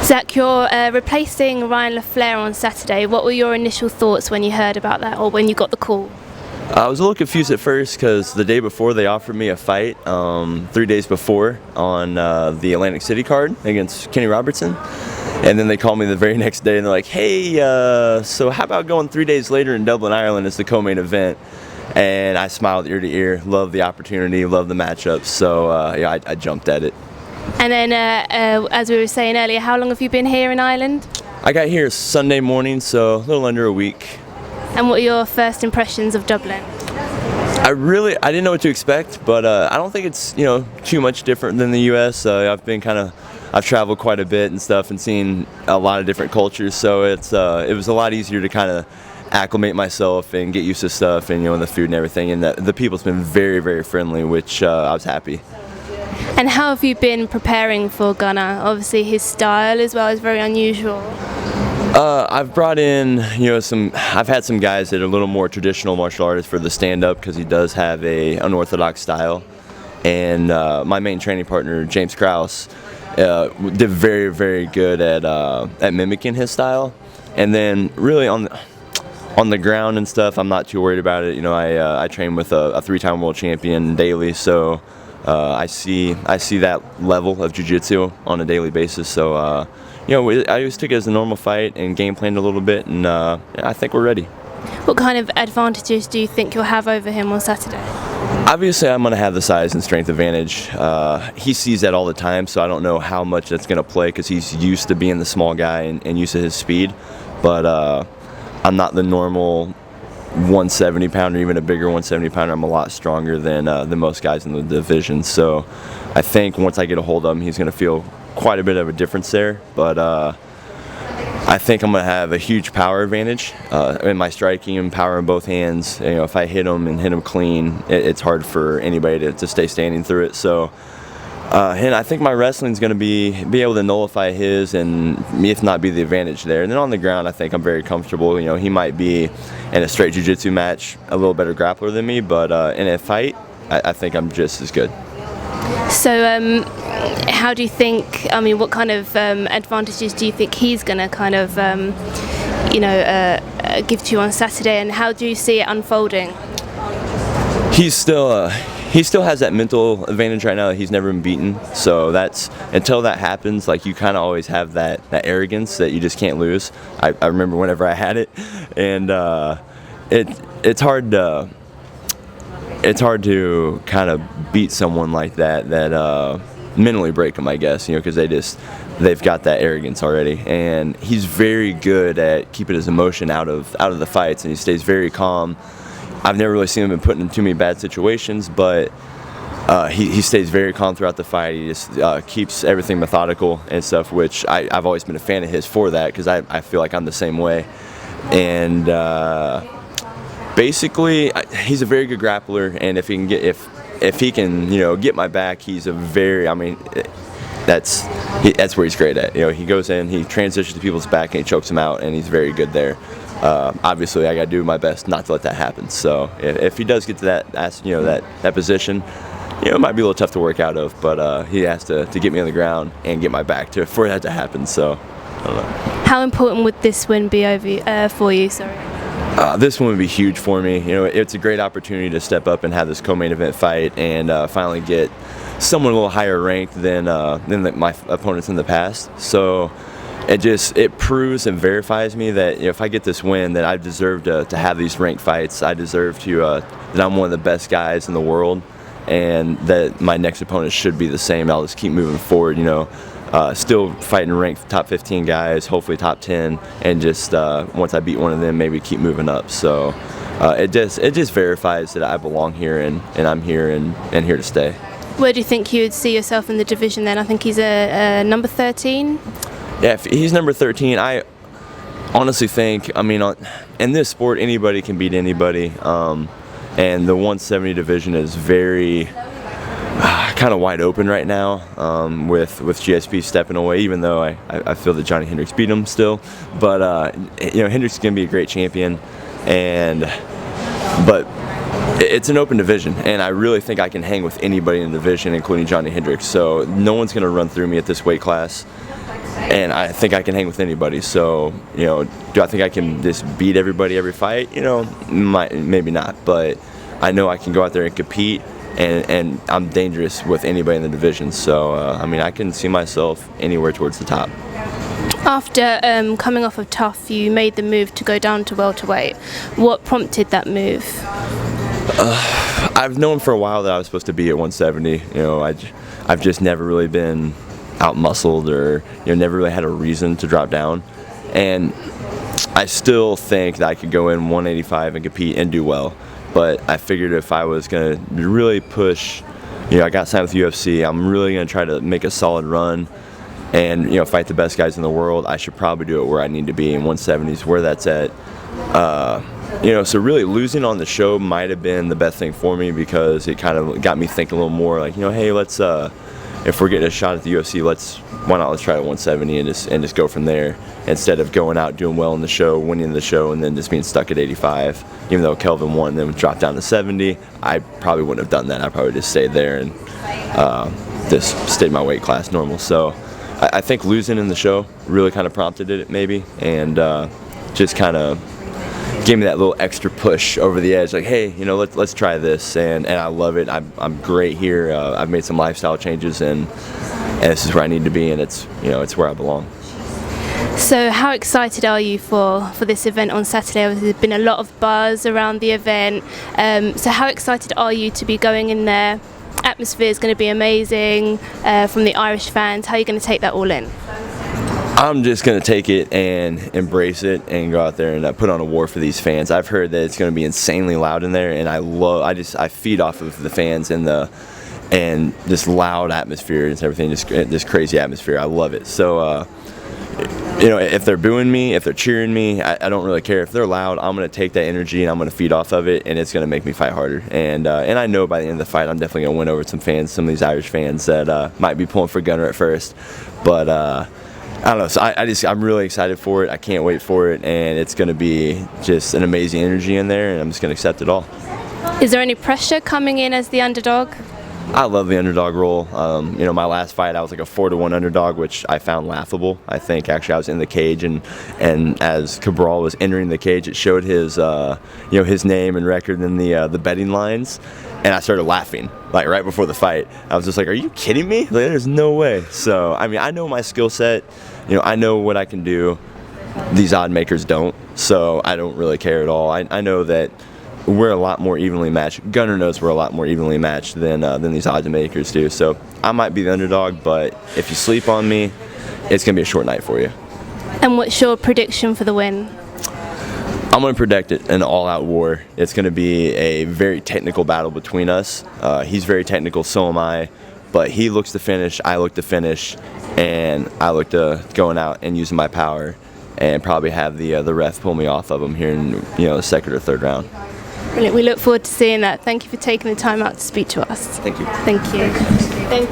Zak, you're replacing Ryan LaFleur on Saturday. What were your initial thoughts when you heard about that, or when you got the call? I was a little confused at first because the day before they offered me a fight 3 days before on the Atlantic City card against Kenny Robertson. And then they called me the very next day and they're like, hey, so how about going 3 days later in Dublin, Ireland as the co-main event? And I smiled ear to ear, loved the opportunity, loved the matchup. So yeah, I jumped at it. And then, as we were saying earlier, how long have you been here in Ireland? I got here Sunday morning, so a little under a week. And what are your first impressions of Dublin? I didn't know what to expect, but I don't think it's too much different than the U.S. I've traveled quite a bit and stuff and seen a lot of different cultures, so it was a lot easier to kind of acclimate myself and get used to stuff and the food and everything. And the people's been very, very friendly, which I was happy. And how have you been preparing for Gunnar? Obviously, his style as well is very unusual. I've brought in, I've had some guys that are a little more traditional martial artists for the stand-up because he does have a unorthodox style. And my main training partner, James Krause, did very, very good at mimicking his style. And then really on the ground and stuff, I'm not too worried about it. I train with a three-time world champion daily, so I see that level of jiu-jitsu on a daily basis. So I just took it as a normal fight and game planned a little bit, and I think we're ready. What kind of advantages do you think you'll have over him on Saturday? Obviously, I'm going to have the size and strength advantage. He sees that all the time, so I don't know how much that's going to play because he's used to being the small guy and used to his speed. But I'm not the normal 170-pounder, even a bigger 170-pounder. I'm a lot stronger than most guys in the division. So I think once I get a hold of him, he's going to feel quite a bit of a difference there. But I think I'm going to have a huge power advantage in my striking and power in both hands. If I hit him and hit him clean, it's hard for anybody to stay standing through it. So and I think my wrestling is going to be able to nullify his, and if not be the advantage there. And then on the ground, I think I'm very comfortable. He might be in a straight jiu-jitsu match a little better grappler than me, but in a fight, I think I'm just as good. So how do you think, what kind of advantages do you think he's going to kind of, give to you on Saturday, and how do you see it unfolding? He still has that mental advantage right now that he's never been beaten. So until that happens, you kind of always have that arrogance that you just can't lose. I remember whenever I had it, and it's hard to kind of beat someone like that mentally break them, I guess, because they've got that arrogance already. And he's very good at keeping his emotion out of the fights, and he stays very calm. I've never really seen him been put in too many bad situations, but he stays very calm throughout the fight. He just keeps everything methodical and stuff, which I've always been a fan of his for that, because I feel like I'm the same way. And basically, he's a very good grappler, and if he can get my back, he's a very, that's where he's great at. He goes in, he transitions to people's back, and he chokes them out, and he's very good there. Obviously, I got to do my best not to let that happen. So if he does get to that position, it might be a little tough to work out of, but he has to get me on the ground and get my back for that to happen. So I don't know. How important would this win be for you? Sorry. This one would be huge for me. It's a great opportunity to step up and have this co-main event fight and finally get someone a little higher ranked than my opponents in the past. So it proves and verifies me that if I get this win, that I deserve to have these ranked fights. I deserve that I'm one of the best guys in the world, and that my next opponent should be the same. I'll just keep moving forward. Still fighting ranked top 15 guys, hopefully top 10, and just once I beat one of them, maybe keep moving up. So it just verifies that I belong here, and I'm here and here to stay. Where do you think you would see yourself in the division then? I think he's a number 13. Yeah, if he's number 13. I honestly think, in this sport, anybody can beat anybody, and the 170 division is very kind of wide open right now, with GSP stepping away, even though I feel that Johnny Hendricks beat him still. But Hendricks is going to be a great champion, but it's an open division, and I really think I can hang with anybody in the division, including Johnny Hendricks. So no one's going to run through me at this weight class. and I think I can hang with anybody. So, you know, do I think I can just beat everybody every fight? You know, maybe not, but I know I can go out there and compete, and I'm dangerous with anybody in the division. So, I mean, I can see myself anywhere towards the top. After coming off of TUF, you made the move to go down to welterweight. What prompted that move? I've known for a while that I was supposed to be at 170. You know, I've just never really been out-muscled, or, you know, never really had a reason to drop down. And I still think that I could go in 185 and compete and do well. But I figured if I was going to really push, you know, I got signed with UFC, I'm really going to try to make a solid run and, you know, fight the best guys in the world. I should probably do it where I need to be in 170s, where that's at. You know, so really losing on the show might have been the best thing for me, because it kind of got me thinking a little more like, you know, hey, let's if we're getting a shot at the UFC, why not let's try at 170 and just go from there, instead of going out doing well in the show, winning the show, and then just being stuck at 85. Even though Kelvin won, then dropped down to 70, I probably wouldn't have done that. I probably just stayed there and just stayed my weight class normal. So I think losing in the show really kind of prompted it, maybe, and just kind of gave me that little extra push over the edge, like, hey, you know, let's try this, and I love it. I'm great here. I've made some lifestyle changes, and this is where I need to be, and it's, you know, it's where I belong. So how excited are you for this event on Saturday? There's been a lot of buzz around the event. So how excited are you to be going in there? Atmosphere is going to be amazing from the Irish fans. How are you going to take that all in? I'm just going to take it and embrace it and go out there and put on a war for these fans. I've heard that it's going to be insanely loud in there, and I feed off of the fans and this loud atmosphere and everything, this crazy atmosphere. I love it. So, you know, if they're booing me, if they're cheering me, I don't really care. If they're loud, I'm going to take that energy and I'm going to feed off of it, and it's going to make me fight harder. And I know by the end of the fight, I'm definitely going to win over some fans, some of these Irish fans that might be pulling for Gunnar at first. But I don't know. So I'm really excited for it. I can't wait for it, and it's going to be just an amazing energy in there, and I'm just going to accept it all. Is there any pressure coming in as the underdog? I love the underdog role. You know, my last fight, I was like a 4-1 underdog, which I found laughable. I think actually I was in the cage, and as Cabral was entering the cage, it showed his you know, his name and record in the betting lines, and I started laughing like right before the fight. I was just like, "Are you kidding me? Like, there's no way." So I mean, I know my skill set. You know, I know what I can do. These odd makers don't, so I don't really care at all. I know that we're a lot more evenly matched. Gunnar knows we're a lot more evenly matched than these odds makers do. So I might be the underdog, but if you sleep on me, it's going to be a short night for you. And what's your prediction for the win? I'm going to predict it an all-out war. It's going to be a very technical battle between us. He's very technical, so am I. But he looks to finish, I look to finish, and I look to going out and using my power and probably have the ref pull me off of him here in, you know, the second or third round. Brilliant. We look forward to seeing that. Thank you for taking the time out to speak to us. Thank you. Thank you. Thank you.